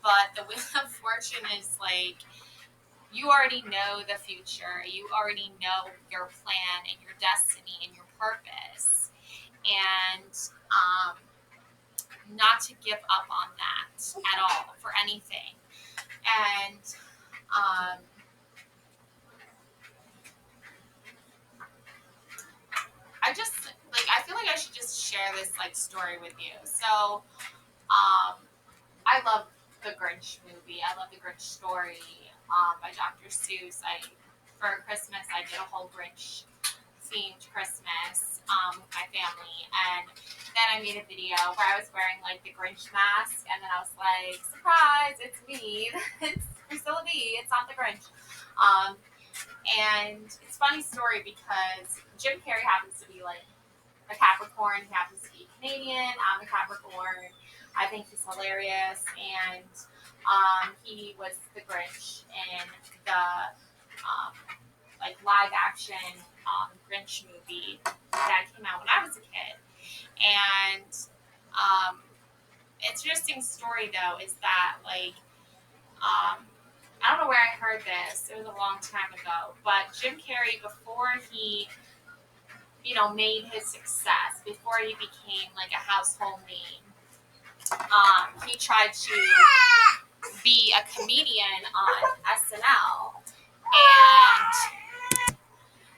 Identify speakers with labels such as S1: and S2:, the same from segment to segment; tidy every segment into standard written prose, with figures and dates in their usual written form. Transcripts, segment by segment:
S1: but the Wheel of Fortune is like, you already know the future. You already know your plan and your destiny and your purpose. And not to give up on that at all for anything. And um, I feel like I should just share this like story with you. So I love the Grinch movie. I love the Grinch story by Dr. Seuss. For Christmas I did a whole Grinch themed Christmas with my family, and then I made a video where I was wearing like the Grinch mask, and then I was like, surprise, it's me. It's Priscilla B. It's not the Grinch. Um, and it's a funny story because Jim Carrey happens to be like a Capricorn. He happens to be Canadian. I'm a Capricorn. I think he's hilarious, and he was the Grinch in the like live action Grinch movie that came out when I was a kid. And interesting story though is that like I don't know where I heard this. It was a long time ago, but Jim Carrey, before he made his success, before he became like a household name, he tried to be a comedian on SNL. And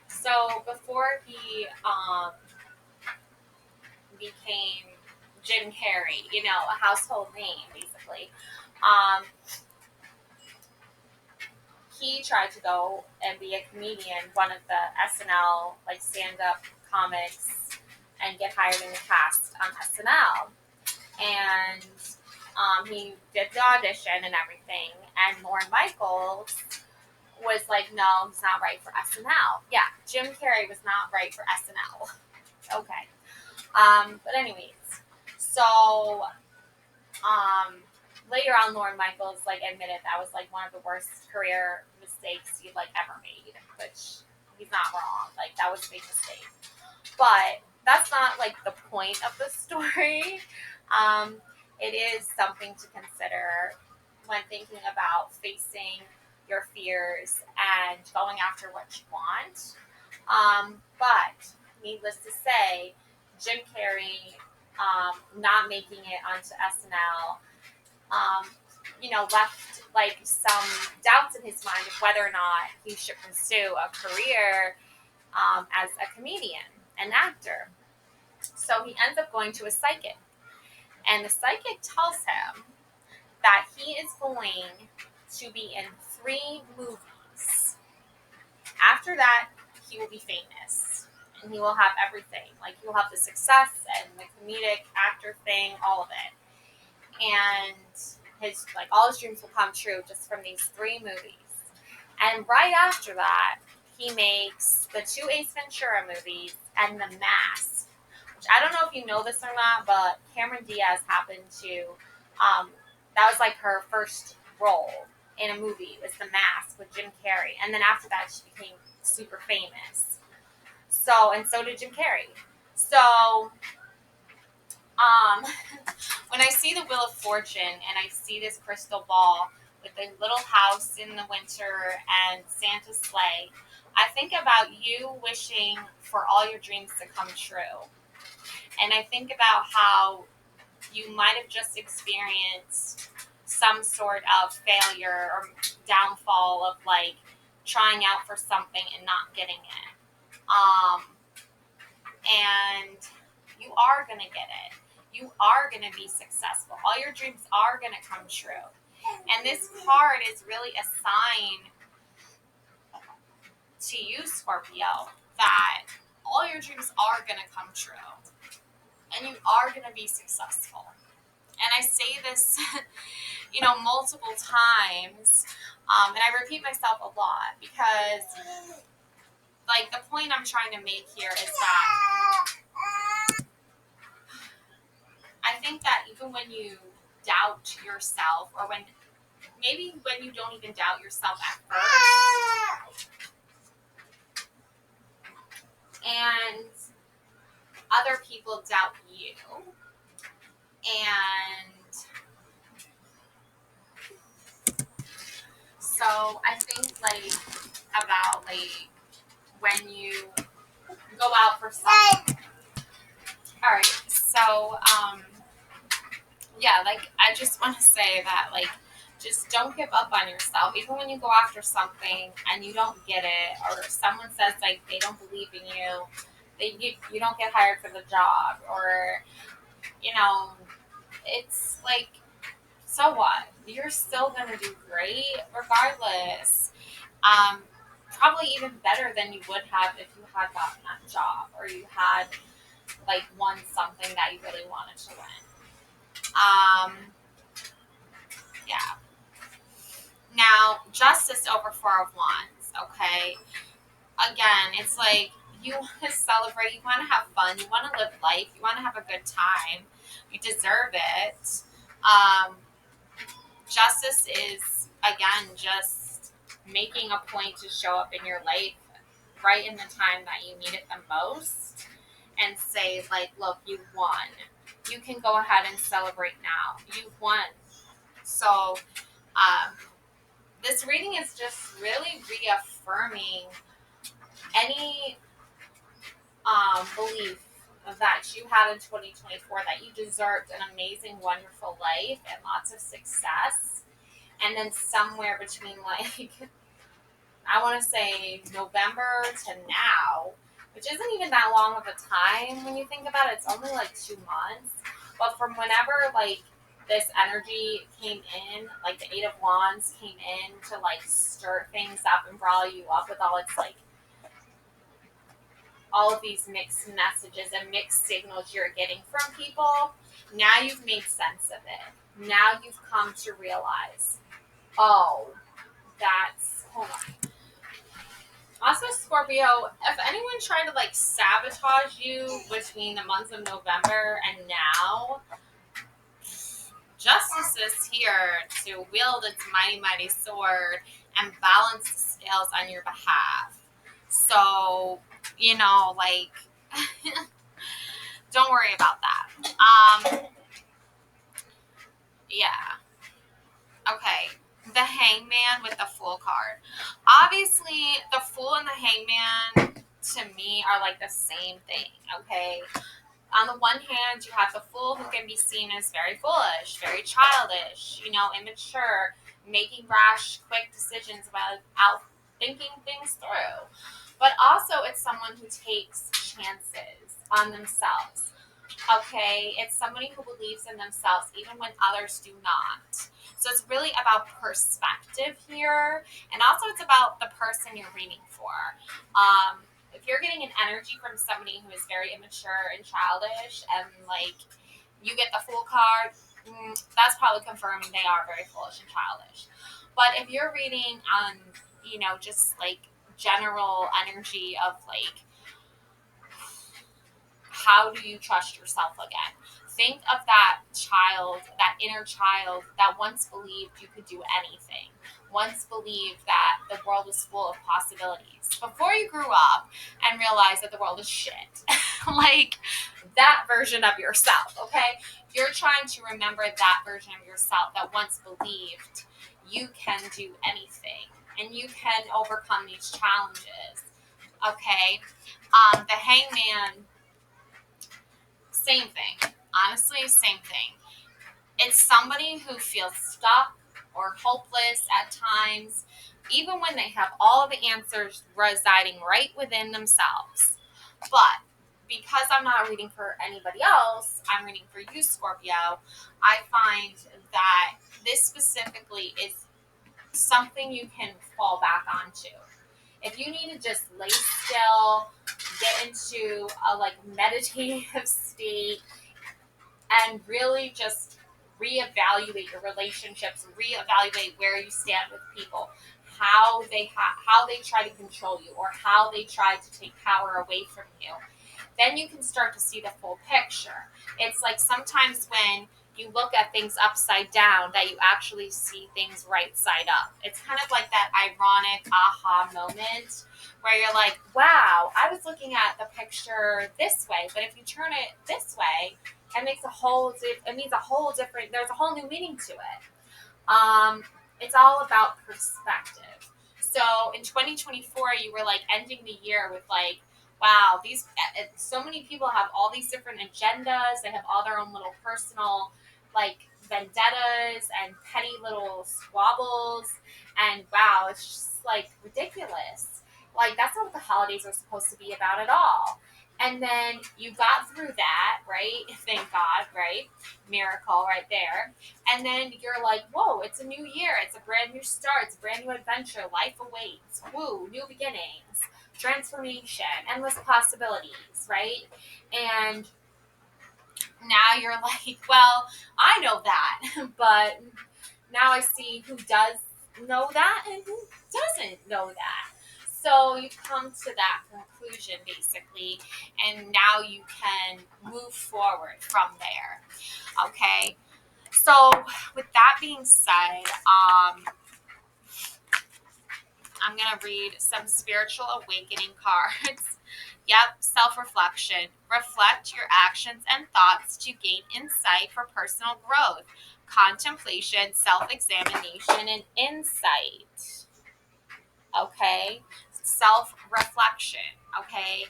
S1: so before he became Jim Carrey, a household name basically, he tried to go and be a comedian, one of the SNL like stand-up comics, and get hired in the cast on SNL. And he did the audition and everything, and Lorne Michaels was like, no, he's not right for SNL. Yeah, Jim Carrey was not right for SNL. Okay. But anyways, so later on, Lorne Michaels like admitted that was like one of the worst career mistakes he'd like ever made, which he's not wrong. Like that was a big mistake. But that's not like the point of the story. It is something to consider when thinking about facing your fears and going after what you want. But needless to say, Jim Carrey not making it onto SNL, left like some doubts in his mind of whether or not he should pursue a career as a comedian, an actor. So he ends up going to a psychic, and the psychic tells him that he is going to be in 3 movies. After that, he will be famous, and he will have everything. Like, he will have the success and the comedic actor thing, all of it. And all his dreams will come true just from these 3 movies. And right after that, he makes the 2 Ace Ventura movies and The Mask. Which I don't know if you know this or not, but Cameron Diaz happened to, that was like her first role in a movie. It was The Mask with Jim Carrey. And then after that, she became super famous. And so did Jim Carrey. So, when I see the Wheel of Fortune and I see this crystal ball with a little house in the winter and Santa's sleigh, I think about you wishing for all your dreams to come true. And I think about how you might have just experienced some sort of failure or downfall of like trying out for something and not getting it. And you are going to get it. You are going to be successful. All your dreams are going to come true. And this card is really a sign to you, Scorpio, that all your dreams are going to come true. And you are going to be successful. And I say this, multiple times, and I repeat myself a lot because, like, the point I'm trying to make here is that I think that even when you doubt yourself, or when you don't even doubt yourself at first, and other people doubt you, and I think about when you go out for something. All right. So yeah, I just want to say that just don't give up on yourself. Even when you go after something and you don't get it, or someone says they don't believe in you, you don't get hired for the job, or it's so what? You're still gonna do great regardless. Um, Probably even better than you would have if you had gotten that job, or you had won something that you really wanted to win. Yeah. Now, justice over Four of Wands. Okay. Again, it's you want to celebrate, you want to have fun, you want to live life, you want to have a good time, you deserve it. Um, Justice is, again, just making a point to show up in your life right in the time that you need it the most, and say, look, you won. You can go ahead and celebrate now. You won. So, this reading is just really reaffirming any belief that you had in 2024 that you deserved an amazing, wonderful life and lots of success. And then somewhere between I want to say November to now, which isn't even that long of a time when you think about it. It's only 2 months. But from whenever this energy came in, the Eight of Wands came in to stir things up and brawl you up with all its all of these mixed messages and mixed signals you're getting from people, now you've made sense of it. Now you've come to realize, oh, hold on. Also, Scorpio, if anyone tried to sabotage you between the months of November and now, justice is here to wield its mighty, mighty sword and balance the scales on your behalf. So, don't worry about that. Yeah. Okay. The Hangman with the Fool card. Obviously, the Fool and the Hangman to me are the same thing, okay? On the one hand, you have the Fool, who can be seen as very foolish, very childish, immature, making rash, quick decisions without thinking things through. But also, it's someone who takes chances on themselves. Okay, it's somebody who believes in themselves even when others do not. So it's really about perspective here, and also it's about the person you're reading for. If you're getting an energy from somebody who is very immature and childish, and you get the Fool card, that's probably confirming they are very foolish and childish. But if you're reading on, just general energy of how do you trust yourself again? Think of that child, that inner child that once believed you could do anything, once believed that the world was full of possibilities before you grew up and realized that the world is shit. That version of yourself, okay? You're trying to remember that version of yourself that once believed you can do anything and you can overcome these challenges, okay? The Hangman, same thing. Honestly, same thing. It's somebody who feels stuck or hopeless at times, even when they have all the answers residing right within themselves. But because I'm not reading for anybody else, I'm reading for you, Scorpio, I find that this specifically is something you can fall back onto. If you need to just lay still, get into a meditative state, and really just reevaluate your relationships, reevaluate where you stand with people, how they try to control you, or how they try to take power away from you, then you can start to see the full picture. It's sometimes when you look at things upside down that you actually see things right side up. It's kind of that ironic aha moment where you're wow, I was looking at the picture this way, but if you turn it this way, it means a whole different, there's a whole new meaning to it. It's all about perspective. So in 2024, you were like ending the year with like, wow, these so many people have all these different agendas. They have all their own little personal like vendettas and petty little squabbles, and wow, it's just like ridiculous. Like that's not what the holidays are supposed to be about at all. And then you got through that, right? Thank God, right? Miracle right there. And then you're like, whoa, it's a new year. It's a brand new start. It's a brand new adventure. Life awaits. Woo, new beginnings, transformation, endless possibilities, right? And now you're like, well, I know that, but now I see who does know that and who doesn't know that. So you come to that conclusion basically, and now you can move forward from there. Okay. So with that being said, I'm going to read some spiritual awakening cards. Yep, self-reflection. Reflect your actions and thoughts to gain insight for personal growth, contemplation, self-examination, and insight. Okay? Self-reflection. Okay?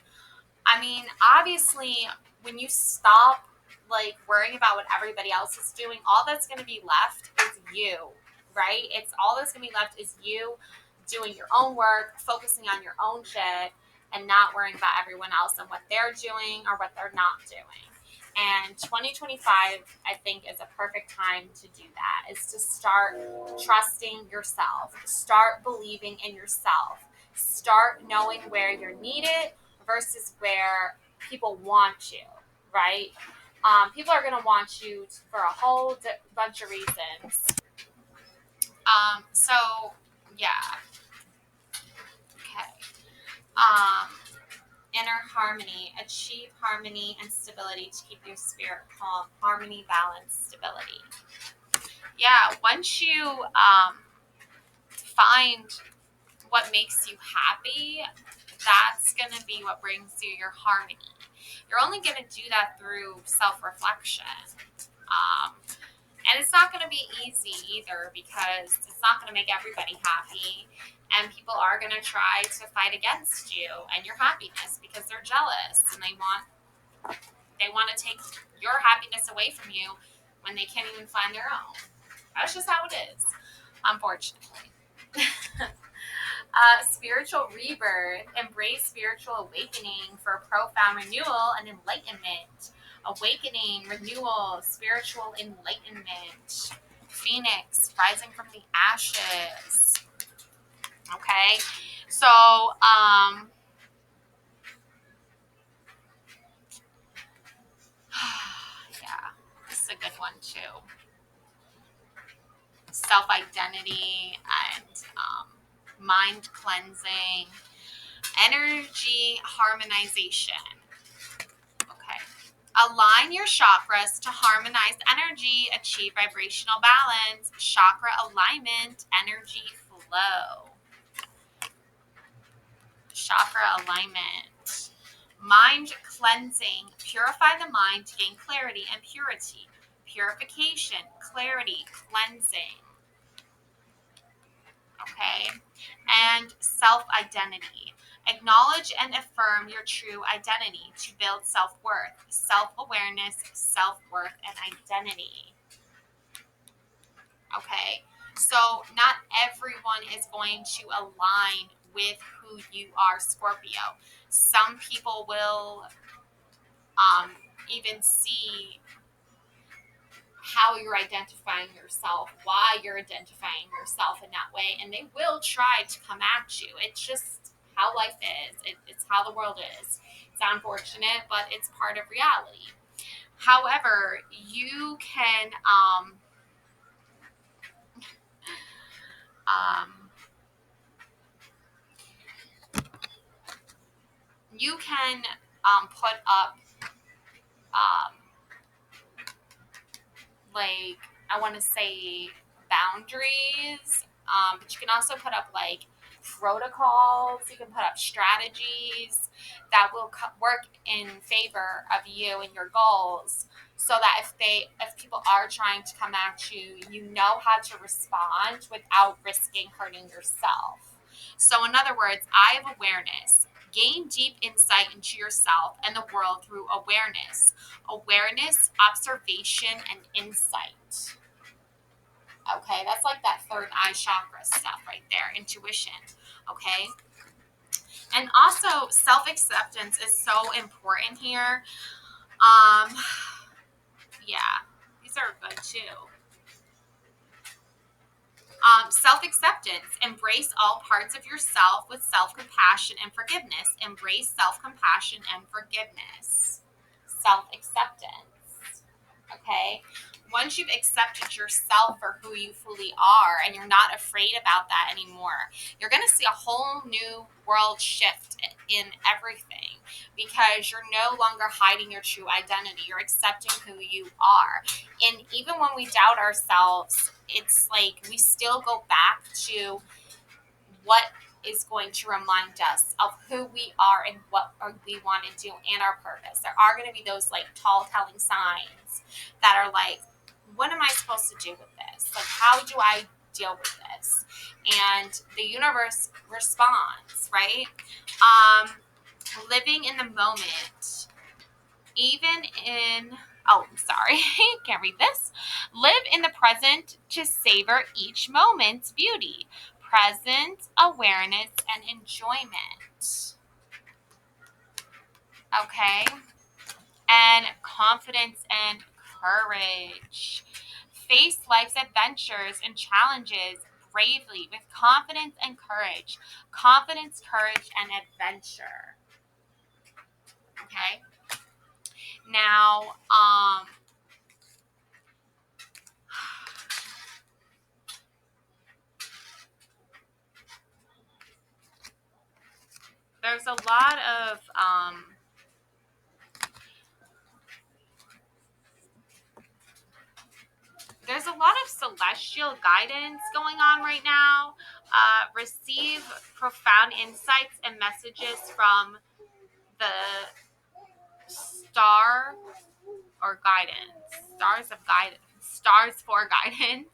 S1: I mean, obviously, when you stop like worrying about what everybody else is doing, all that's going to be left is you, right? It's all that's going to be left is you doing your own work, focusing on your own shit, and not worrying about everyone else and what they're doing or what they're not doing. And 2025, I think, is a perfect time to do that, is to start trusting yourself, start believing in yourself, start knowing where you're needed versus where people want you, right? People are going to want you for a whole bunch of reasons. So, yeah. Okay. Inner harmony. Achieve harmony and stability to keep your spirit calm. Harmony, balance, stability. Yeah, once you find what makes you happy, that's going to be what brings you your harmony. You're only going to do that through self-reflection. Um, and it's not going to be easy either, because it's not going to make everybody happy. And people are going to try to fight against you and your happiness because they're jealous and they want to take your happiness away from you when they can't even find their own. That's just how it is, unfortunately. Spiritual rebirth. Embrace spiritual awakening for profound renewal and enlightenment. Awakening, renewal, spiritual enlightenment. Phoenix, rising from the ashes. Okay, so yeah, this is a good one too. Self-identity and mind cleansing, energy harmonization. Okay. Align your chakras to harmonize energy, achieve vibrational balance, chakra alignment, energy flow. Chakra alignment. Mind cleansing. Purify the mind to gain clarity and purity. Purification, clarity, cleansing. Okay. And self-identity. Acknowledge and affirm your true identity to build self-worth, self-awareness, self-worth, and identity. Okay. So not everyone is going to align with who you are, Scorpio. Some people will even see how you're identifying yourself, why you're identifying yourself in that way, and they will try to come at you. It's just how life is. It's how the world is. It's unfortunate, but it's part of reality. However, you can put up um, like, I want to say boundaries, but you can also put up like protocols. You can put up strategies that will work in favor of you and your goals. so that if people are trying to come at you, you know how to respond without risking hurting yourself. So in other words, I have awareness. Gain deep insight into yourself and the world through awareness. Awareness, observation, and insight. Okay, that's like that third eye chakra stuff right there, intuition. Okay, and also self acceptance is so important here. Um, yeah, these are good too. Self acceptance. Embrace all parts of yourself with self compassion and forgiveness. Embrace self compassion and forgiveness. Self acceptance. Okay. Once you've accepted yourself for who you fully are and you're not afraid about that anymore, you're going to see a whole new world shift in everything because you're no longer hiding your true identity. You're accepting who you are. And even when we doubt ourselves, it's like we still go back to what is going to remind us of who we are and what we want to do and our purpose. There are going to be those like tall telling signs that are like, what am I supposed to do with this? Like, how do I deal with this? And the universe responds, right? Living in the moment, even in, oh, I'm sorry, can't read this. Live in the present to savor each moment's beauty, presence, awareness, and enjoyment. Okay? And confidence and courage. Face life's adventures and challenges bravely with confidence and courage. Confidence, courage, and adventure. Okay? Now, there's a lot of there's a lot of celestial guidance going on right now. Receive profound insights and messages from the star or guidance, stars for guidance,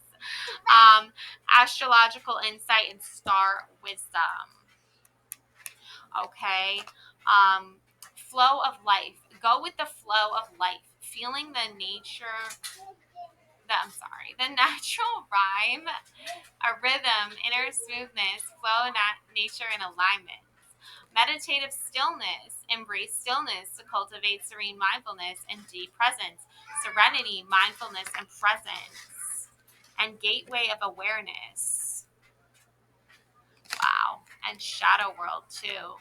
S1: astrological insight, and star wisdom. Okay. Flow of life. Go with the flow of life. Feeling the the natural rhyme, a rhythm, inner smoothness, flow, nature, and alignment. Meditative stillness. Embrace stillness to cultivate serene mindfulness and deep presence. Serenity, mindfulness, and presence. And gateway of awareness. Wow. And shadow world, too.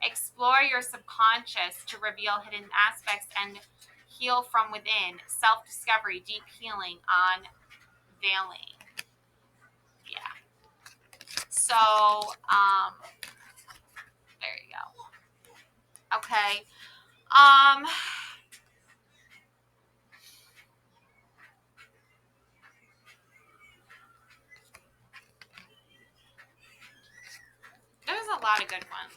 S1: Explore your subconscious to reveal hidden aspects and heal from within. Self-discovery, deep healing, unveiling. Yeah. So, there you go. Okay. Um, there's a lot of good ones.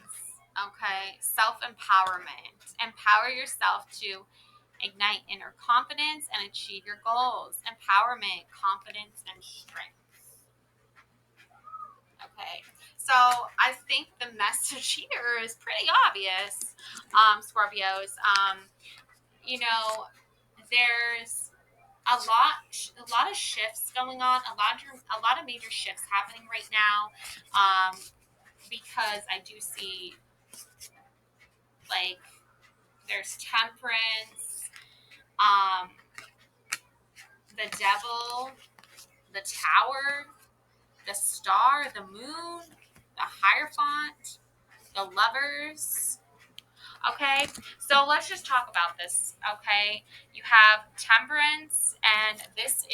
S1: Okay. Self-empowerment. Empower yourself to ignite inner confidence and achieve your goals. Empowerment, confidence, and strength. Okay, so I think the message here is pretty obvious, Scorpios. You know, there's a lot of shifts going on, a lot of major shifts happening right now, because I do see like there's temperance, um, the devil, the tower, the star, the moon, the hierophant, the lovers. Okay, so let's just talk about this. Okay, you have temperance, and this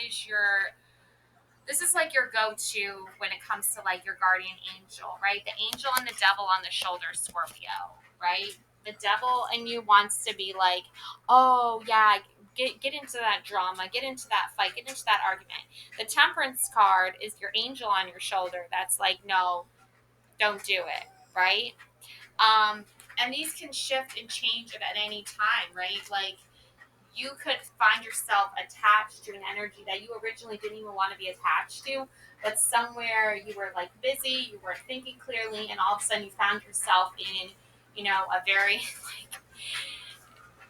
S1: is like your go-to when it comes to like your guardian angel, right? The angel and the devil on the shoulder, Scorpio, right? The devil in you wants to be like, oh yeah, get into that drama, get into that fight, get into that argument. The temperance card is your angel on your shoulder that's like, no, don't do it, right? And these can shift and change at any time, right? Like you could find yourself attached to an energy that you originally didn't even want to be attached to, but somewhere you were like busy, you weren't thinking clearly, and all of a sudden you found yourself in, a very like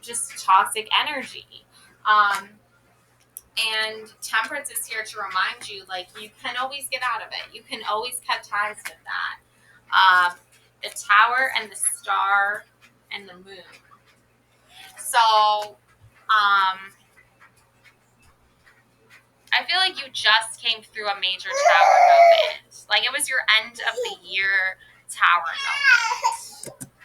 S1: just toxic energy. Um, and Temperance is here to remind you, like, you can always get out of it. You can always cut ties with that. The Tower and the Star and the Moon. So, I feel like you just came through a major Tower moment. Like, it was your end of the year Tower moment.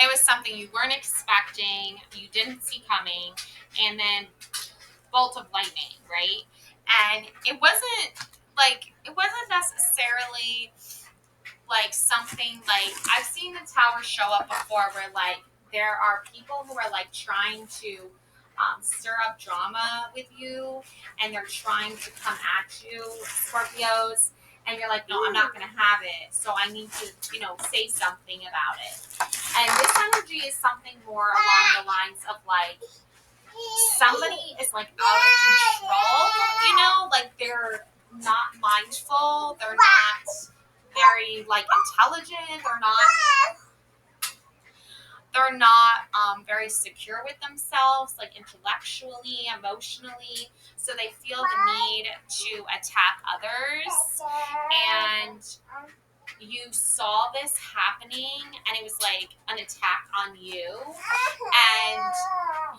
S1: It was something you weren't expecting, you didn't see coming, and then bolt of lightning, right? And it wasn't necessarily like something like, I've seen the Tower show up before where like there are people who are like trying to stir up drama with you, and they're trying to come at you, Scorpios, and you're like, no, I'm not going to have it. So I need to, say something about it. And this energy is something more along the lines of like, somebody is like out of control, like they're not mindful, they're not very like intelligent, they're not very secure with themselves, like intellectually, emotionally, so they feel the need to attack others. And you saw this happening, and it was like an attack on you, and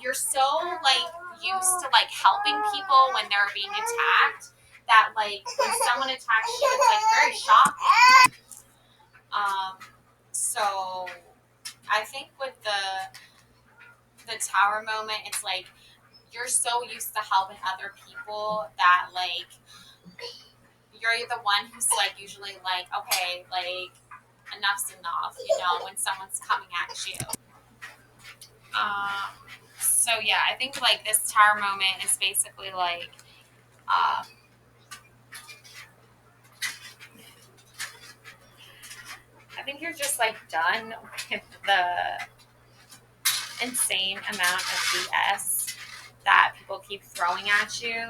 S1: you're so like used to like helping people when they're being attacked that like when someone attacks you, it's like very shocking. So I think with the Tower moment, it's like you're so used to helping other people that like you're the one who's like usually like, okay, like enough's enough, when someone's coming at you. So yeah, I think like this Tower moment is basically like, I think you're just like done with the insane amount of BS that people keep throwing at you,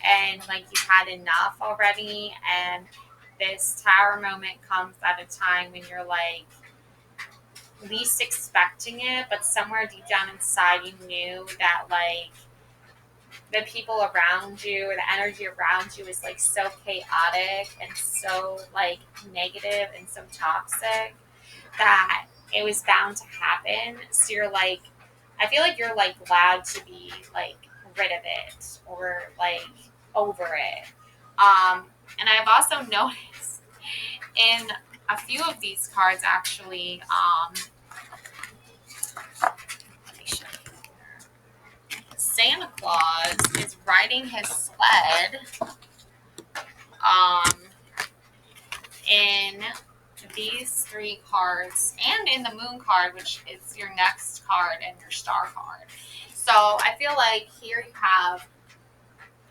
S1: and like you've had enough already. And this Tower moment comes at a time when you're like least expecting it, but somewhere deep down inside you knew that like the people around you or the energy around you is like so chaotic and so like negative and so toxic that it was bound to happen. So you're like, I feel like you're like glad to be like rid of it or like over it. And I've also noticed in a few of these cards actually, let me show you. Santa Claus is riding his sled in these three cards and in the Moon card, which is your next card, and your Star card. So I feel like here you have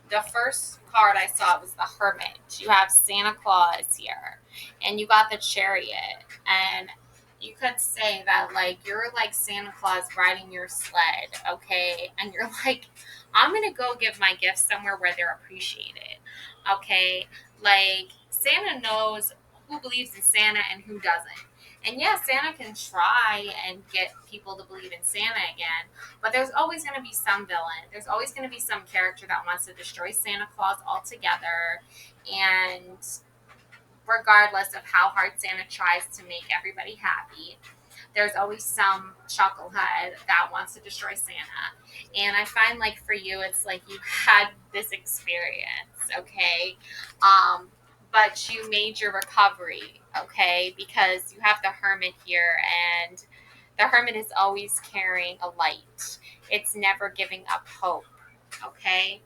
S1: the first card I saw was the Hermit. You have Santa Claus here, and you got the Chariot. And you could say that like you're like Santa Claus riding your sled, okay? And you're like, I'm gonna go give my gifts somewhere where they're appreciated, okay? Like Santa knows who believes in Santa and who doesn't. And yeah, Santa can try and get people to believe in Santa again, but there's always going to be some villain. There's always going to be some character that wants to destroy Santa Claus altogether. And regardless of how hard Santa tries to make everybody happy, there's always some chucklehead that wants to destroy Santa. And I find like for you, it's like you had this experience, okay? But you made your recovery, okay? Because you have the Hermit here, and the Hermit is always carrying a light. It's never giving up hope, okay?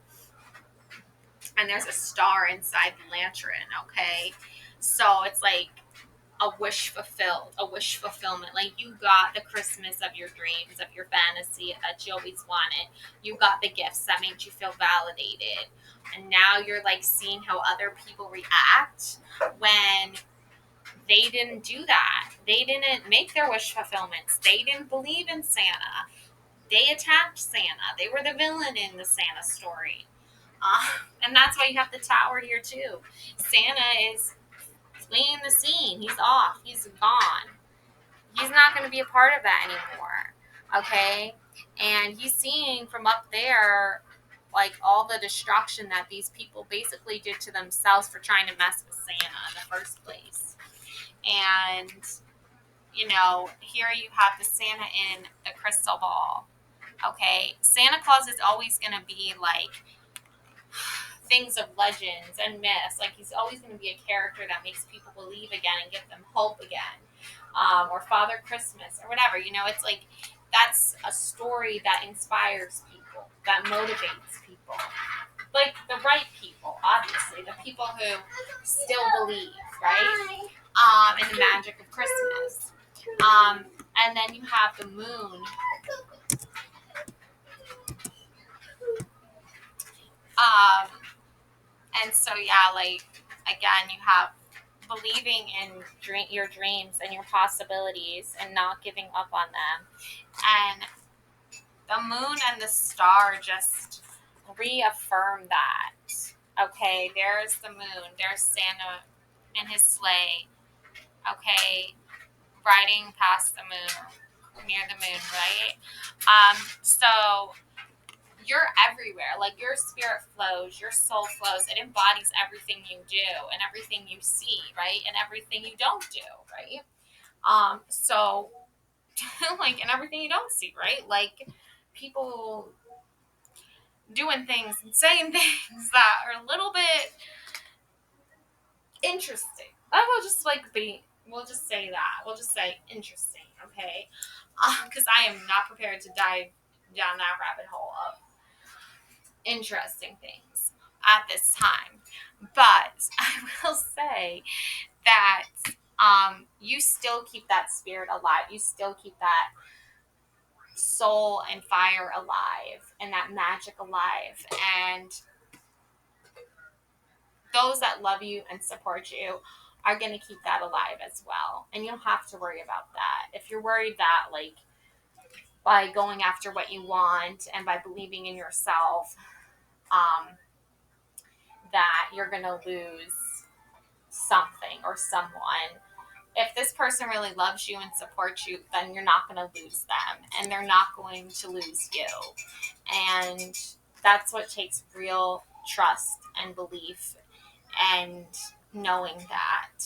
S1: And there's a star inside the lantern, okay? So it's like a wish fulfilled, a wish fulfillment. Like you got the Christmas of your dreams, of your fantasy that you always wanted. You got the gifts that made you feel validated. And now you're like seeing how other people react when they didn't do that. They didn't make their wish fulfillments. They didn't believe in Santa. They attacked Santa. They were the villain in the Santa story. Uh, and that's why you have the tower here too. Santa is fleeing the scene. He's off. He's gone. He's not going to be a part of that anymore. Okay? And he's seeing from up there like all the destruction that these people basically did to themselves for trying to mess with Santa in the first place. And here you have the Santa in the crystal ball. Okay? Santa Claus is always going to be like things of legends and myths. Like he's always going to be a character that makes people believe again and give them hope again. Or Father Christmas or whatever. It's like that's a story that inspires people, that motivates people. Like the right people, obviously, the people who still believe, right? In the magic of Christmas. And then you have the moon. Um, and so, yeah, like, again, you have believing in your dreams and your possibilities and not giving up on them. And the moon and the star just reaffirm that. Okay, there's the moon. There's Santa in his sleigh. Okay, riding past the moon, near the moon, right? So you're everywhere. Like your spirit flows, your soul flows. It embodies everything you do and everything you see, right? And everything you don't do, right? So like, and everything you don't see, right? Like people doing things and saying things that are a little bit interesting. I will just we'll just say that. We'll just say interesting, okay? Because I am not prepared to dive down that rabbit hole of interesting things at this time. But I will say that you still keep that spirit alive. You still keep that soul and fire alive and that magic alive. And those that love you and support you are going to keep that alive as well. And you don't have to worry about that. If you're worried that, like, by going after what you want and by believing in yourself, that you're going to lose something or someone. If this person really loves you and supports you, then you're not going to lose them and they're not going to lose you. And that's what takes real trust and belief and knowing that,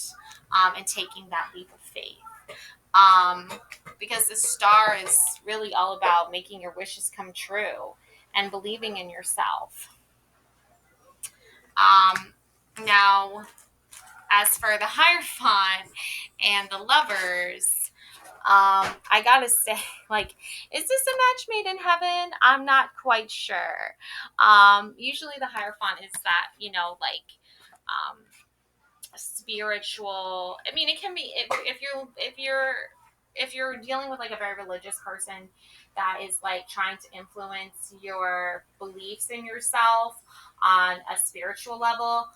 S1: and taking that leap of faith. Because the star is really all about making your wishes come true and believing in yourself. Now, as for the Hierophant and the lovers, I gotta say, like, is this a match made in heaven? I'm not quite sure. Usually the Hierophant is that, um, spiritual. I mean, it can be if you're dealing with like a very religious person that is like trying to influence your beliefs in yourself on a spiritual level.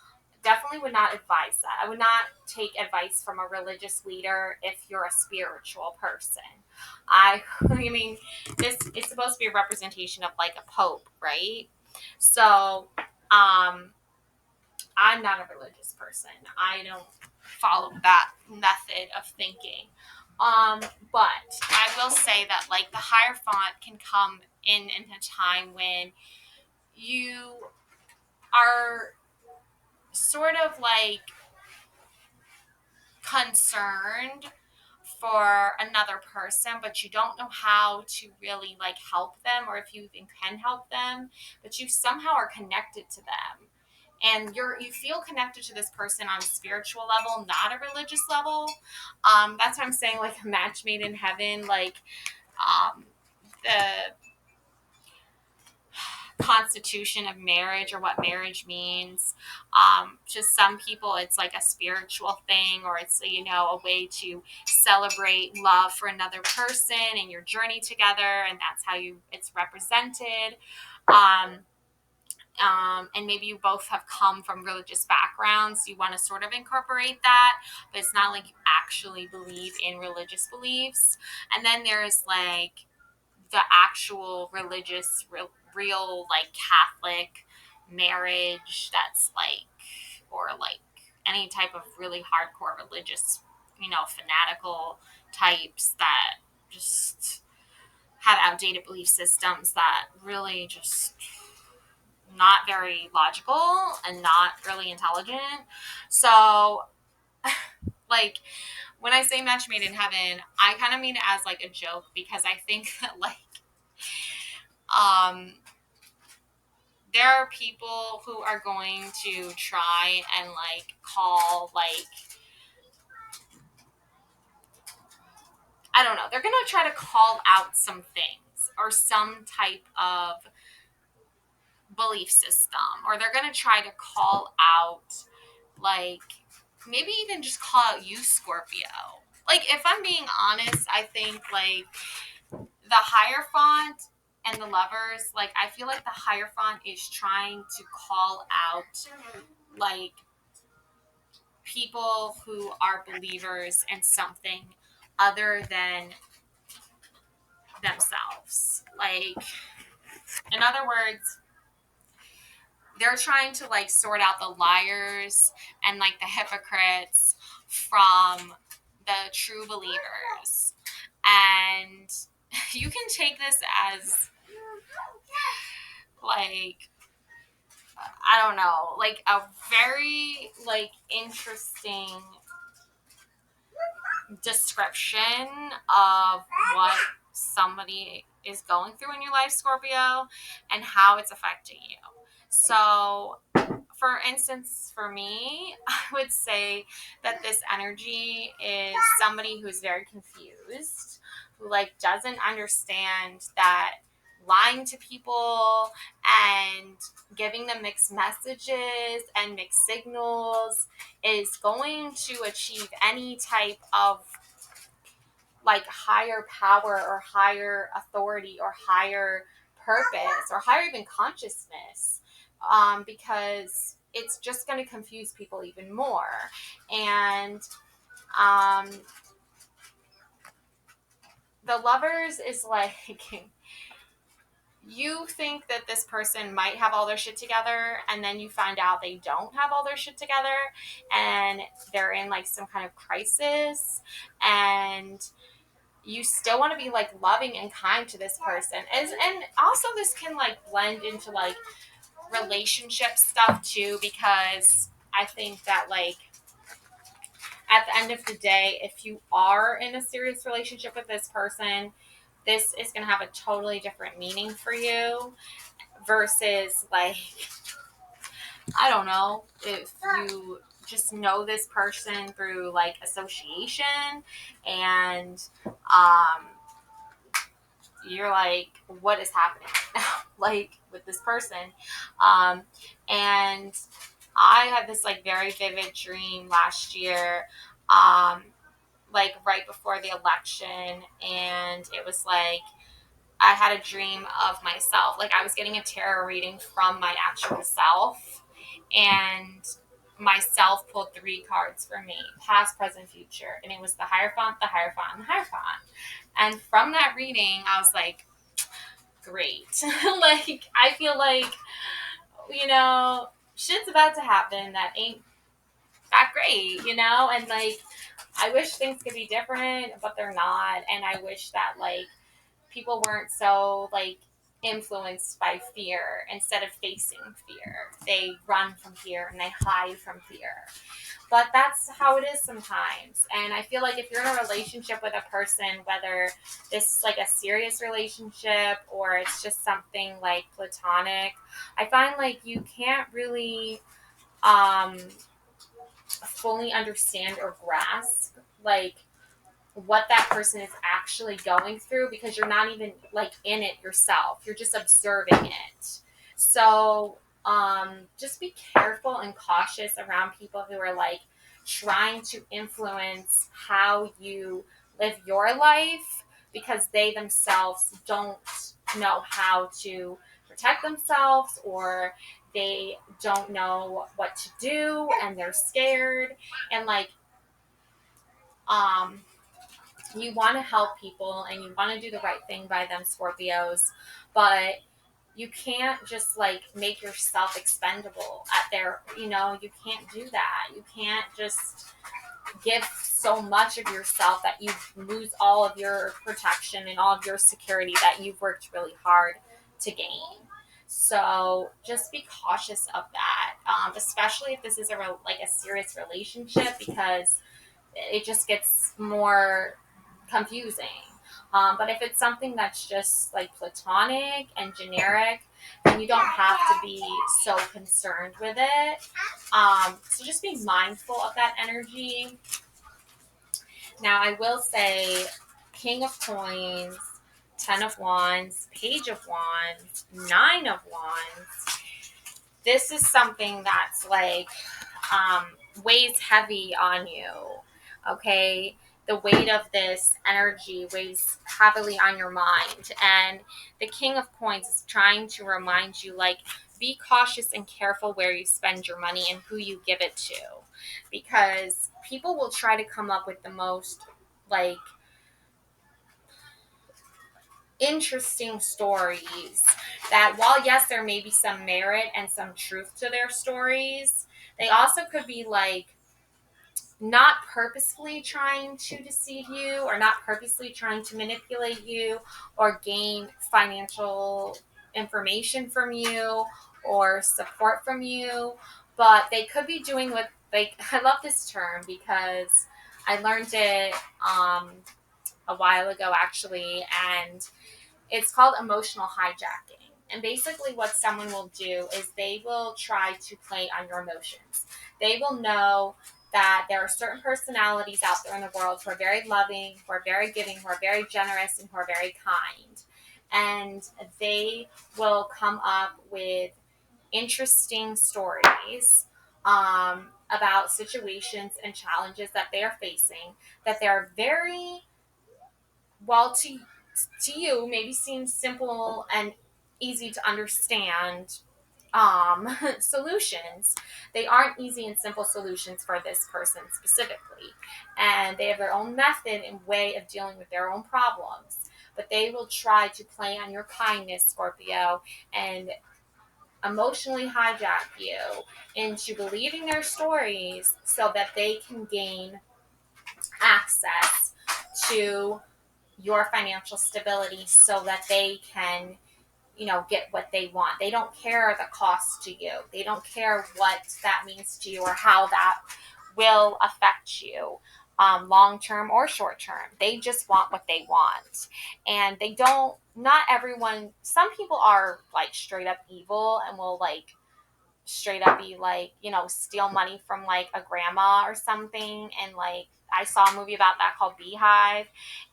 S1: Definitely would not advise that. I would not take advice from a religious leader if you're a spiritual person. I mean, this is supposed to be a representation of like a pope, right? So, I'm not a religious person. I don't follow that method of thinking. But I will say that like the Hierophant can come in a time when you are sort of like concerned for another person, but you don't know how to really like help them or if you even can help them, but you somehow are connected to them. And you feel connected to this person on a spiritual level, not a religious level. That's why I'm saying like a match made in heaven, like the constitution of marriage or what marriage means. Just some people, it's like a spiritual thing, or it's a way to celebrate love for another person and your journey together, and that's how it's represented. And maybe you both have come from religious backgrounds. You want to sort of incorporate that, but it's not like you actually believe in religious beliefs. And then there's like the actual religious, real like Catholic marriage that's like, or like any type of really hardcore religious, fanatical types that just have outdated belief systems that really just not very logical and not really intelligent. So, like, when I say match made in heaven, I kind of mean it as like a joke because I think that like um there are people who are going to try and like call like, I don't know, they're going to try to call out some things or some type of belief system, or they're going to try to call out like, maybe even just call out you, Scorpio. Like, if I'm being honest, I think like the Hierophant and the Lovers, like, I feel like the Hierophant is trying to call out like people who are believers in something other than themselves. Like, in other words, they're trying to like sort out the liars and like the hypocrites from the true believers. And you can take this as like, I don't know, like a very like interesting description of what somebody is going through in your life, Scorpio, and how it's affecting you. So, for instance, for me, I would say that this energy is somebody who's very confused, who like doesn't understand that lying to people and giving them mixed messages and mixed signals is going to achieve any type of like higher power or higher authority or higher purpose or higher even consciousness, because it's just going to confuse people even more. And um, the Lovers is like, you think that this person might have all their shit together, and then you find out they don't have all their shit together, and they're in like some kind of crisis, and you still want to be like loving and kind to this person. And also this can like blend into like relationship stuff too, because I think that like at the end of the day, if you are in a serious relationship with this person, this is going to have a totally different meaning for you versus like, I don't know, if you just know this person through like association and you're like, what is happening now? Like with this person. Um, and I had this like very vivid dream last year, like right before the election. And it was like, I had a dream of myself. Like I was getting a tarot reading from my actual self, and myself pulled 3 cards for me, past, present, future. And it was the Hierophant, the Hierophant, and the Hierophant. And from that reading, I was like, great. Like, I feel like, shit's about to happen that ain't that great, And, like, I wish things could be different, but they're not. And I wish that, like, people weren't so, like, influenced by fear. Instead of facing fear, they run from fear and they hide from fear. But that's how it is sometimes. And I feel like if you're in a relationship with a person, whether this is like a serious relationship or it's just something like platonic, I find like you can't really fully understand or grasp like what that person is actually going through, because you're not even like in it yourself. You're just observing it. So just be careful and cautious around people who are like trying to influence how you live your life, because they themselves don't know how to protect themselves, or they don't know what to do and they're scared. And like um You want to help people and you want to do the right thing by them, Scorpios, but you can't just like make yourself expendable at their, you can't do that. You can't just give so much of yourself that you lose all of your protection and all of your security that you've worked really hard to gain. So just be cautious of that, especially if this is like a serious relationship, because it just gets more confusing. But if it's something that's just like platonic and generic, then you don't have to be so concerned with it. So just be mindful of that energy. Now, I will say King of Coins, Ten of Wands, Page of Wands, Nine of Wands. This is something that's like um, weighs heavy on you. Okay, the weight of this energy weighs heavily on your mind, and the King of Coins is trying to remind you, like, be cautious and careful where you spend your money and who you give it to, because people will try to come up with the most like interesting stories that, while yes, there may be some merit and some truth to their stories, they also could be like not purposefully trying to deceive you or not purposely trying to manipulate you or gain financial information from you or support from you, but they could be doing what, like, I love this term because I learned it a while ago actually, and it's called emotional hijacking. And basically, what someone will do is they will try to play on your emotions. They will know that there are certain personalities out there in the world who are very loving, who are very giving, who are very generous, and who are very kind. And they will come up with interesting stories about situations and challenges that they are facing, that they're very well, to you maybe seems simple and easy to understand solutions. They aren't easy and simple solutions for this person specifically, and they have their own method and way of dealing with their own problems, but they will try to play on your kindness, Scorpio, and emotionally hijack you into believing their stories so that they can gain access to your financial stability so that they can, get what they want. They don't care the cost to you. They don't care what that means to you or how that will affect you, long term or short term. They just want what they want. And they don't, not everyone, some people are like straight up evil and will like straight up be like, steal money from like a grandma or something. And like, I saw a movie about that called Beehive,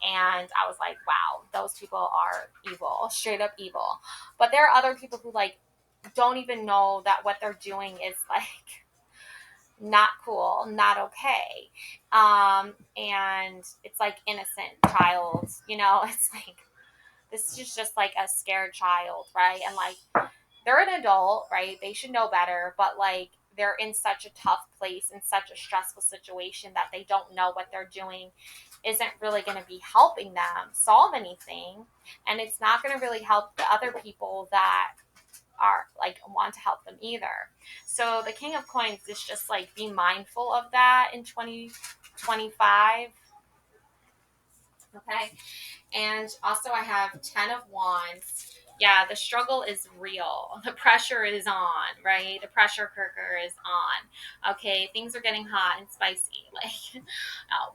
S1: and I was like, wow, those people are evil, straight up evil. But there are other people who like don't even know that what they're doing is like not cool, not okay. And it's like innocent child, it's like, this is just like a scared child, right? And like, they're an adult, right? They should know better, but like, they're in such a tough place, in such a stressful situation, that they don't know what they're doing isn't really going to be helping them solve anything. And it's not going to really help the other people that are like want to help them either. So the King of Coins is just like, be mindful of that in 2025. Okay. And also, I have 10 of Wands. Yeah, the struggle is real. The pressure is on, right? The pressure cooker is on. Okay, things are getting hot and spicy, like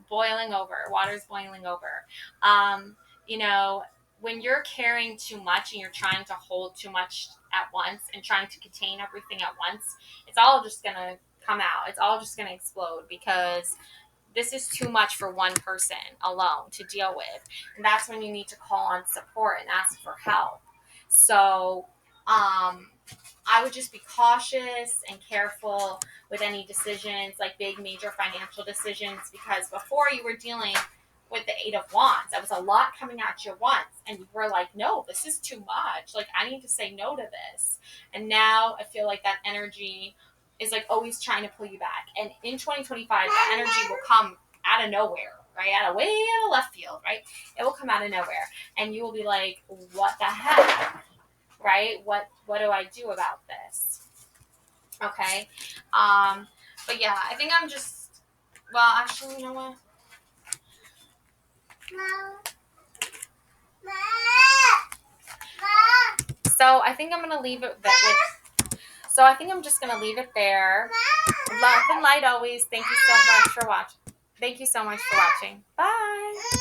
S1: boiling over. Water's boiling over. Um, you know, when you're carrying too much and you're trying to hold too much at once and trying to contain everything at once, it's all just going to come out. It's all just going to explode, because this is too much for one person alone to deal with. And that's when you need to call on support and ask for help. So I would just be cautious and careful with any decisions, like big major financial decisions, because before you were dealing with the Eight of Wands, that was a lot coming at you at once, and you were like, no, this is too much, like, I need to say no to this. And now I feel like that energy is like always trying to pull you back. And in 2025, the energy will come out of nowhere. right? Out of way out of left field, right? It will come out of nowhere. And you will be like, what the heck? Right? What do I do about this? Okay. But yeah, I think I'm just, well, actually, you know what? So I think I'm going to leave it so I think I'm just going to leave it there. Love and light always. Thank you so much for watching. Thank you so much for watching. Bye.